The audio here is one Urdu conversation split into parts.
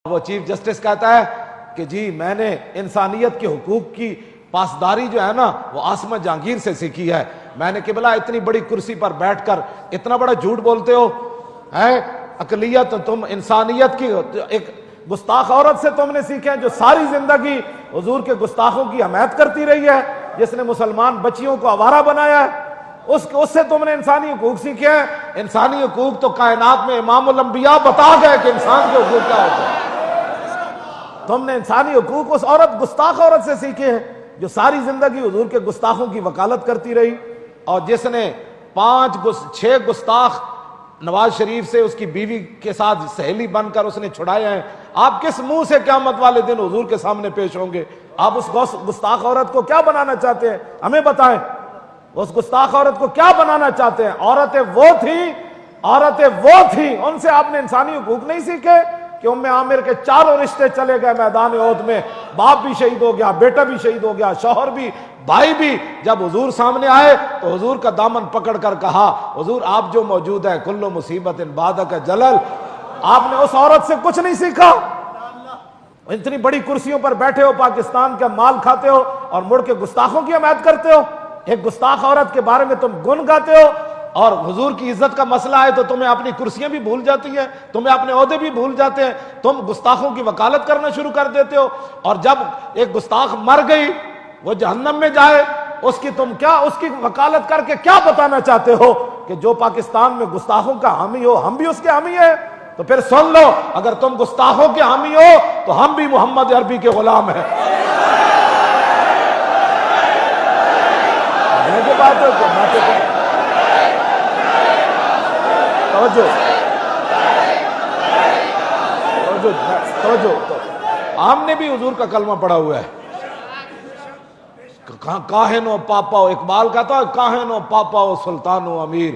وہ چیف جسٹس کہتا ہے کہ جی میں نے انسانیت کے حقوق کی پاسداری جو ہے نا وہ عاصمہ جہانگیر سے سیکھی ہے. میں نے قبلہ اتنی بڑی کرسی پر بیٹھ کر اتنا بڑا جھوٹ بولتے ہو ہے. اقلیت تم انسانیت کی ایک گستاخ عورت سے تم نے سیکھے جو ساری زندگی حضور کے گستاخوں کی حمایت کرتی رہی ہے, جس نے مسلمان بچیوں کو آوارہ بنایا ہے, اس سے تم نے انسانی حقوق سیکھے ہیں. انسانی حقوق تو کائنات میں امام الانبیاء بتا گئے کہ انسان کے حقوق کیا ہوتے ہیں. تم نے انسانی حقوق اس عورت گستاخ عورت سے سیکھے ہیں جو ساری زندگی حضور کے گستاخوں کی وکالت کرتی رہی, اور جس نے 6 گستاخ نواز شریف سے اس کی بیوی کے ساتھ سہیلی بن کر اس نے چھڑائے ہیں. آپ کس منہ سے قیامت والے دن حضور کے سامنے پیش ہوں گے؟ آپ اس گستاخ عورت کو کیا بنانا چاہتے ہیں؟ ہمیں بتائیں, اس گستاخ عورت کو کیا بنانا چاہتے ہیں؟ عورتیں وہ تھیں, ان سے آپ نے انسانی حقوق نہیں سیکھے کہ ام عامر کے 4 رشتے چلے گئے میدان احد میں, باپ بھی شہید ہو گیا, بیٹا بھی شہید ہو گیا, شوہر بھی, بھائی بھی. جب حضور سامنے آئے تو حضور کا دامن پکڑ کر کہا, حضور آپ جو موجود ہے کل مصیبت بعدک جلل. آپ نے اس عورت سے کچھ نہیں سیکھا. اتنی بڑی کرسیوں پر بیٹھے ہو, پاکستان کا مال کھاتے ہو اور مڑ کے گستاخوں کی حمایت کرتے ہو. ایک گستاخ عورت کے بارے میں تم گن گاتے ہو, اور حضور کی عزت کا مسئلہ ہے تو تمہیں اپنی کرسیاں بھی بھول جاتی ہیں, تمہیں اپنے عہدے بھی بھول جاتے ہیں, تم گستاخوں کی وکالت کرنا شروع کر دیتے ہو. اور جب ایک گستاخ مر گئی, وہ جہنم میں جائے, اس کی وکالت کر کے کیا بتانا چاہتے ہو کہ جو پاکستان میں گستاخوں کا حامی ہو ہم بھی اس کے حامی ہیں؟ تو پھر سن لو, اگر تم گستاخوں کے حامی ہو تو ہم بھی محمد عربی کے غلام ہیں. ہم نے بھی حضور کا کلمہ پڑھا ہوا ہے. کاہن و پاپا, اقبال کہتا ہے کاہن و پاپا و سلطان و امیر,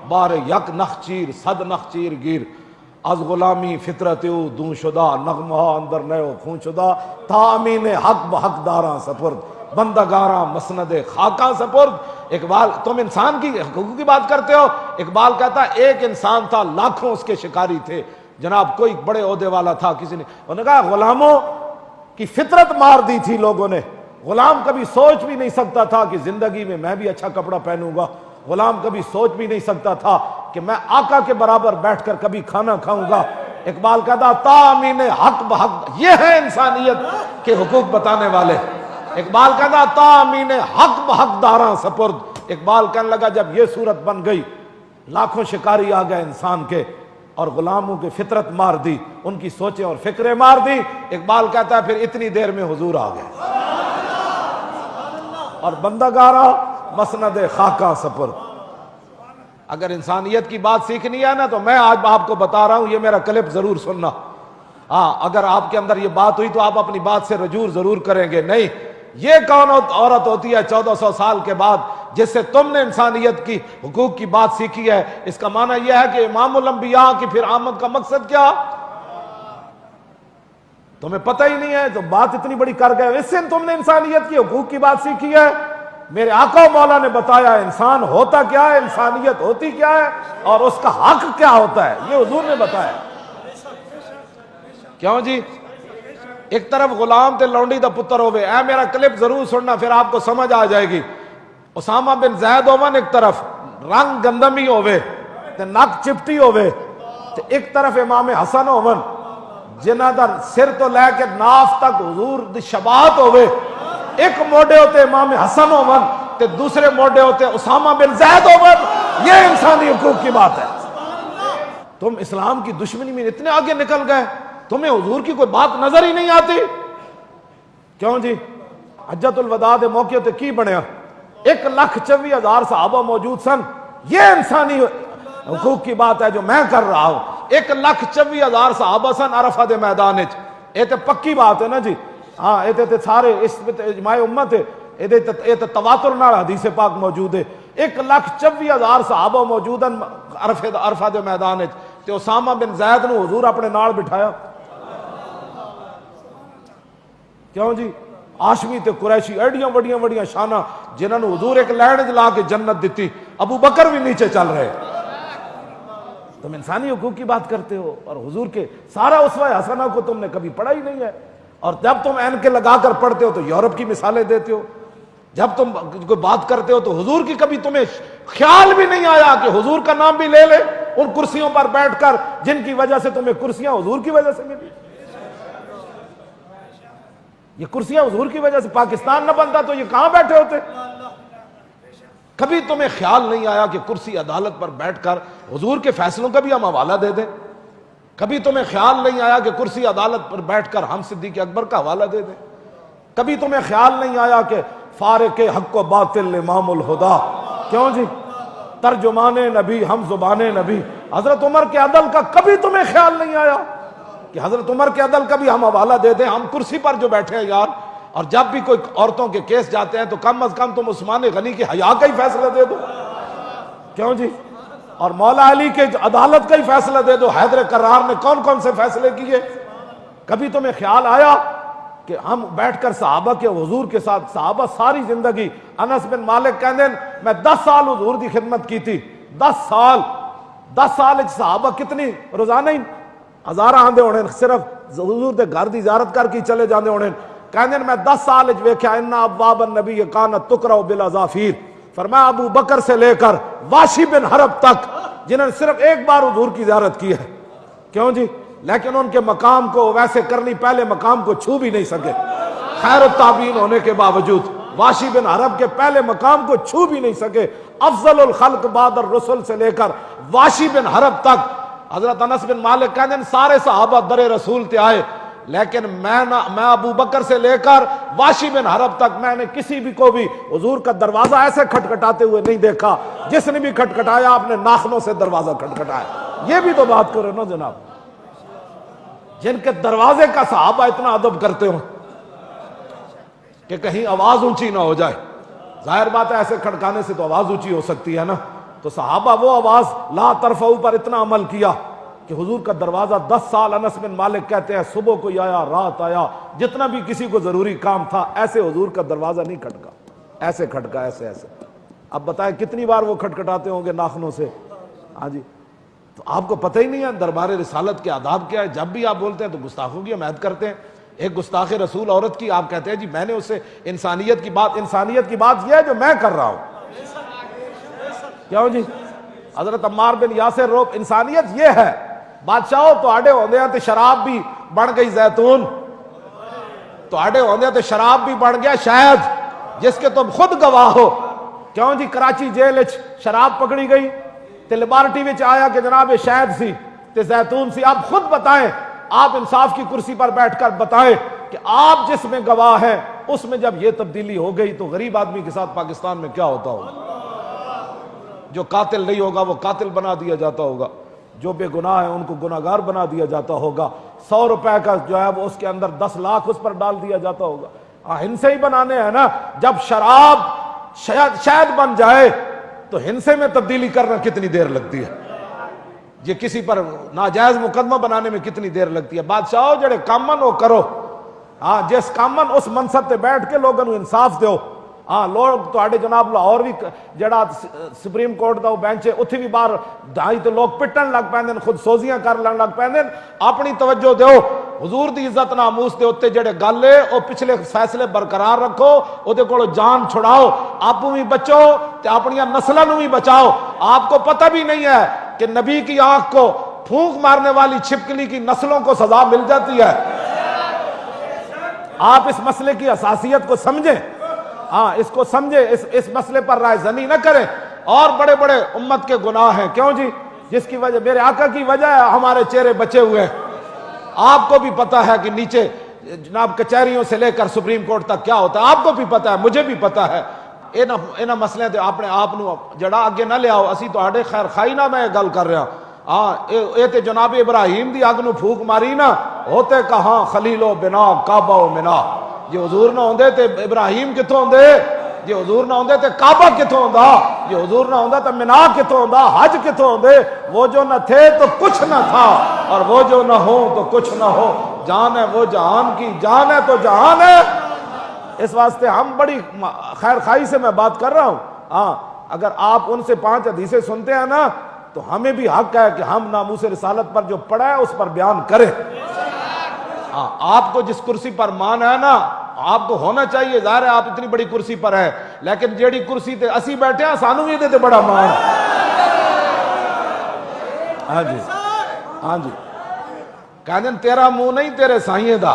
بار یک نخچیر صد نخچیر گیر, از غلامی فطرت او دون شدہ, نغمہ اندر نیو خون شدہ, تا امین حق بحق داراں سپرد, بندگاراں مسند خاکاں سپرد. اقبال, تم انسان کی حقوق کی بات کرتے ہو. اقبال کہتا ہے ایک انسان تھا, لاکھوں اس کے شکاری تھے. جناب کوئی بڑے عہدے والا تھا, کسی نے, انہوں نے کہا غلاموں کی فطرت مار دی تھی لوگوں نے. غلام کبھی سوچ بھی نہیں سکتا تھا کہ زندگی میں بھی اچھا کپڑا پہنوں گا. غلام کبھی سوچ بھی نہیں سکتا تھا کہ میں آقا کے برابر بیٹھ کر کبھی کھانا کھاؤں گا. اقبال کہتا تامین حق بحق, یہ ہے انسانیت کے حقوق بتانے والے. اقبال کہتا تامین حق بحق داراں سپرد. اقبال کہنے لگا جب یہ صورت بن گئی, لاکھوں شکاری آ گئے انسان کے, اور غلاموں کی فطرت مار دی, ان کی سوچیں اور فکریں مار دی. اقبال کہتا ہے پھر اتنی دیر میں حضور آ گئے, اور بندگارا مسند خاکہ سپرد. اگر انسانیت کی بات سیکھنی ہے نا تو میں آج آپ کو بتا رہا ہوں, یہ میرا کلپ ضرور سننا. ہاں, اگر آپ کے اندر یہ بات ہوئی تو آپ اپنی بات سے رجوع ضرور کریں گے. نہیں, یہ کون عورت ہوتی ہے 1400 سال کے بعد جس سے تم نے انسانیت کی حقوق کی بات سیکھی ہے؟ اس کا معنی یہ ہے کہ امام الانبیاء کی پھر آمد کا مقصد کیا تمہیں پتہ ہی نہیں ہے, تو بات اتنی بڑی کر گئے. اس سے تم نے انسانیت کی حقوق کی بات سیکھی ہے. میرے آقا و مولا نے بتایا انسان ہوتا کیا ہے, انسانیت ہوتی کیا ہے, اور اس کا حق کیا ہوتا ہے, یہ حضور نے بتایا. کیوں جی؟ ایک طرف غلام تے لونڈی دا پتر ہوئے, اے میرا کلپ ضرور سننا پھر آپ کو سمجھ آ جائے گی. اسامہ بن زید ہوون ایک طرف, رنگ گندمی ہوئے تے نک چپٹی ہوئے, تے ایک طرف امام حسن ہوون جنہ دا سر تو لے کے ناف تک حضور دی شباہت ہوئے. ایک موڈے ہوتے امام حسن ہوون تے دوسرے موڈے ہوتے اسامہ بن زید ہوون. یہ انسانی حقوق کی بات ہے. تم اسلام کی دشمنی میں اتنے آگے نکل گئے, تمہیں حضور کی کوئی بات نظر ہی نہیں آتی. کیوں جی؟ حجت الوداع دے موقع تے کی بنیا, 1,24,000 صحابہ موجود سن. یہ انسانی حقوق کی بات ہے جو میں کر رہا ہوں. 1,24,000 صحابہ سن عرفہ دے میدان وچ. یہ تے پکی بات ہے نا جی. ہاں, یہ تے سارے اس اجماع امت ہے, یہ تے تواتر نال حدیث پاک موجود ہے. 1,24,000 صحابہ موجود ہیں عرفہ دے میدان وچ, تے اسامہ بن زید نو حضور اپنے نال بٹھایا. کیوں جی؟ ہاشمی تے قریشی ایڈیاں وڈیاں شانہ جنہاں نو حضور ایک لین لا کے جنت دیتی. ابو بکر بھی نیچے چل رہے. تم انسانی حقوق کی بات کرتے ہو اور حضور کے سارا اسوہ حسنہ کو تم نے کبھی پڑھا ہی نہیں ہے، اور جب تم عین کے لگا کر پڑھتے ہو تو یورپ کی مثالیں دیتے ہو، جب تم کوئی بات کرتے ہو تو حضور کی کبھی تمہیں خیال بھی نہیں آیا کہ حضور کا نام بھی لے لے ان کرسیوں پر بیٹھ کر جن کی وجہ سے تمہیں کرسیاں حضور کی وجہ سے ملی۔ یہ کرسیاں حضور کی وجہ سے، پاکستان نہ بنتا تو یہ کہاں بیٹھے ہوتے؟ کبھی تمہیں خیال نہیں آیا کہ کرسی عدالت پر بیٹھ کر حضور کے فیصلوں کا بھی ہم حوالہ دے دیں؟ کبھی تمہیں خیال نہیں آیا کہ کرسی عدالت پر بیٹھ کر ہم صدیق اکبر کا حوالہ دے دیں؟ کبھی تمہیں خیال نہیں آیا کہ فارق حق و باطل امام الہدا، کیوں جی، ترجمان نبی ہم زبان نبی حضرت عمر کے عدل کا کبھی تمہیں خیال نہیں آیا کہ حضرت عمر کے عدل کا بھی ہم حوالہ دے دیں؟ ہم کرسی پر جو بیٹھے ہیں یار، اور جب بھی کوئی عورتوں کے کیس جاتے ہیں تو کم از کم تم عثمان غنی کے حیا کا ہی فیصلہ دے دو، کیوں جی، اور مولا علی کے عدالت کا ہی فیصلہ دے دو۔ حیدر کرار نے کون کون سے فیصلے کیے؟ کبھی تمہیں خیال آیا کہ ہم بیٹھ کر صحابہ کے حضور کے ساتھ، صحابہ ساری زندگی، انس بن مالک کہندے میں 10 سال حضور دی خدمت کی تھی، 10 سال 10 سال صحابہ کتنی روزانہ ہی ہزار آندے ہونے، صرف حضور دے گھر دی زیارت کر کے چلے جاندے ہونے۔ کہندے میں 10 سال ویکھیا ان ابواب النبی کانت تقرأ بالاظافیر، فرمایا ابو بکر سے لے کر واشی بن حرب تک جنہوں نے صرف ایک بار حضور کی زیارت کی ہے، کیوں جی، لیکن ان کے مقام کو ویسے کرنی، پہلے مقام کو چھو بھی نہیں سکے خیر التابعین ہونے کے باوجود، واشی بن حرب کے پہلے مقام کو چھو بھی نہیں سکے۔ افضل الخلق بعد الرسل سے لے کر واشی بن حرب تک، حضرت انس بن مالک کہتے ہیں سارے صحابہ در رسول تے آئے، لیکن میں ابو بکر سے لے کر واشی بن حرب تک میں نے کسی بھی کو بھی حضور کا دروازہ ایسے کھٹکھٹاتے ہوئے نہیں دیکھا، جس نے بھی کھٹکھٹایا اپنے ناخنوں سے دروازہ کھٹکھٹایا۔ یہ بھی تو بات کرو نا جناب، جن کے دروازے کا صحابہ اتنا ادب کرتے ہوں کہ کہیں آواز اونچی نہ ہو جائے، ظاہر بات ہے ایسے کھٹکانے سے تو آواز اونچی ہو سکتی ہے نا، تو صحابہ وہ آواز لا ترفعوا پر اتنا عمل کیا کہ حضور کا دروازہ 10 سال، انس بن مالک کہتے ہیں صبح کوئی آیا رات آیا، جتنا بھی کسی کو ضروری کام تھا، ایسے حضور کا دروازہ نہیں کھٹکا، ایسے کھٹکا، ایسے ایسے۔ اب بتائیں کتنی بار وہ کھٹکھٹاتے ہوں گے ناخنوں سے؟ ہاں جی، تو آپ کو پتہ ہی نہیں ہے دربار رسالت کے آداب کیا ہے؟ جب بھی آپ بولتے ہیں تو گستاخوں کی حمایت کرتے ہیں۔ ایک گستاخ رسول عورت کی آپ کہتے ہیں جی میں نے اسے انسانیت کی بات یہ ہے جو میں کر رہا ہوں، کیوں جی؟ حضرت عمار بن یاسر روب انسانیت یہ ہے، بادشاہو تو آڈے ہوندے ہیں تو شراب بھی بڑھ گئی زیتون، تو آڈے ہوندے ہیں تو شراب بھی بڑھ گیا شہد، جس کے تم خود گواہ ہو، کیوں جی؟ کراچی جیل وچ شراب پکڑی گئی تے لیبارٹی وچ آیا کہ جناب یہ شہد سی تے زیتون سی، آپ خود بتائیں، آپ انصاف کی کرسی پر بیٹھ کر بتائیں کہ آپ جس میں گواہ ہیں اس میں جب یہ تبدیلی ہو گئی تو غریب آدمی کے ساتھ پاکستان میں کیا ہوتا ہوگا؟ جو قاتل نہیں ہوگا وہ قاتل بنا دیا جاتا ہوگا، جو بے گناہ ہے ان کو گناہگار بنا دیا جاتا ہوگا، 100 روپے کا جو ہے وہ اس کے اندر 10 لاکھ اس پر ڈال دیا جاتا ہوگا۔ ہنسے ہی بنانے ہیں نا، جب شراب شہد بن جائے تو ہنسے میں تبدیلی کرنا کتنی دیر لگتی ہے، یہ کسی پر ناجائز مقدمہ بنانے میں کتنی دیر لگتی ہے۔ بادشاہو جڑے کامن ہو کرو، ہاں جس کامن اس منصب تے بیٹھ کے لوگوں کو انصاف دیو۔ ہاں لوگ تو جناب لاہور بھی جڑا سپریم کورٹ دا وہ بینچ ہے اتھی بھی باہر ڈھائی تو لوگ پٹن لگ پیندے، خود سوزیاں کر لگ پیندے۔ اپنی توجہ دیو، حضور دی عزت ناموس دے اوتے جڑے گل ہے او پچھلے فیصلے برقرار رکھو، او دے کولو جان چھڑاؤ، آپ بھی بچو تے اپنی نسلاں نوں بھی بچاؤ۔ آپ کو پتہ بھی نہیں ہے کہ نبی کی آنکھ کو پھونک مارنے والی چھپکلی کی نسلوں کو سزا مل جاتی ہے۔ آپ اس مسئلے کی حساسیت کو سمجھیں، ہاں اس کو سمجھیں، اس مسئلے پر رائے زنی نہ کریں۔ اور بڑے بڑے امت کے گناہ ہیں، کیوں جی؟ جس کی وجہ میرے آقا کی وجہ ہے ہمارے چہرے بچے ہوئے ہیں۔ آپ کو بھی پتہ ہے کہ نیچے جناب کچہریوں سے لے کر سپریم کورٹ تک کیا ہوتا ہے، آپ کو بھی پتہ ہے، مجھے بھی پتہ ہے۔ انہاں مسئلے تے اپنے آپ نو جڑا اگے نہ لیاؤ، اسی تہاڈے خیر خائی نہ میں گل کر رہا ہاں، اے تے جناب ابراہیم دی اگ نو پھونک ماری نا، ہوتے کہاں خلیل و بنا کعبہ و منا۔ جی حضور نہ ہوندے تے ابراہیم کتھوں ہوندے، جی حضور نہ ہوندے تے کعبہ کتھوں ہوندا، جی حضور نہ ہوندا تے منا کتھوں ہوندا، حج کتھوں ہوندے۔ وہ جو نہ تھے تو کچھ نہ تھا، اور وہ جو نہ ہو تو کچھ نہ ہو، جان ہے وہ جہان کی، جان ہے تو جہان ہے۔ اس واسطے ہم بڑی خیر خائی سے میں بات کر رہا ہوں۔ ہاں اگر آپ ان سے 5 حدیثیں سنتے ہیں نا تو ہمیں بھی حق ہے کہ ہم ناموس رسالت پر جو پڑھا ہے اس پر بیان کریں۔ آپ کو جس کرسی پر مان ہے نا، آپ کو ہونا چاہیے، ظاہر ہے آپ اتنی بڑی کرسی پر ہے، لیکن جیڑی کرسی تے اسی بیٹھے ہیں سانو بھی دے بڑا مان۔ ہاں جی ہاں جی، کہنے تیرا منہ نہیں تیرے سائیں دا۔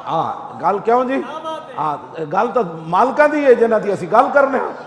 ہاں گل کیوں جی؟ گل تو مالکاں دی ہے جنہاں دی اسی گل کرنے ہیں۔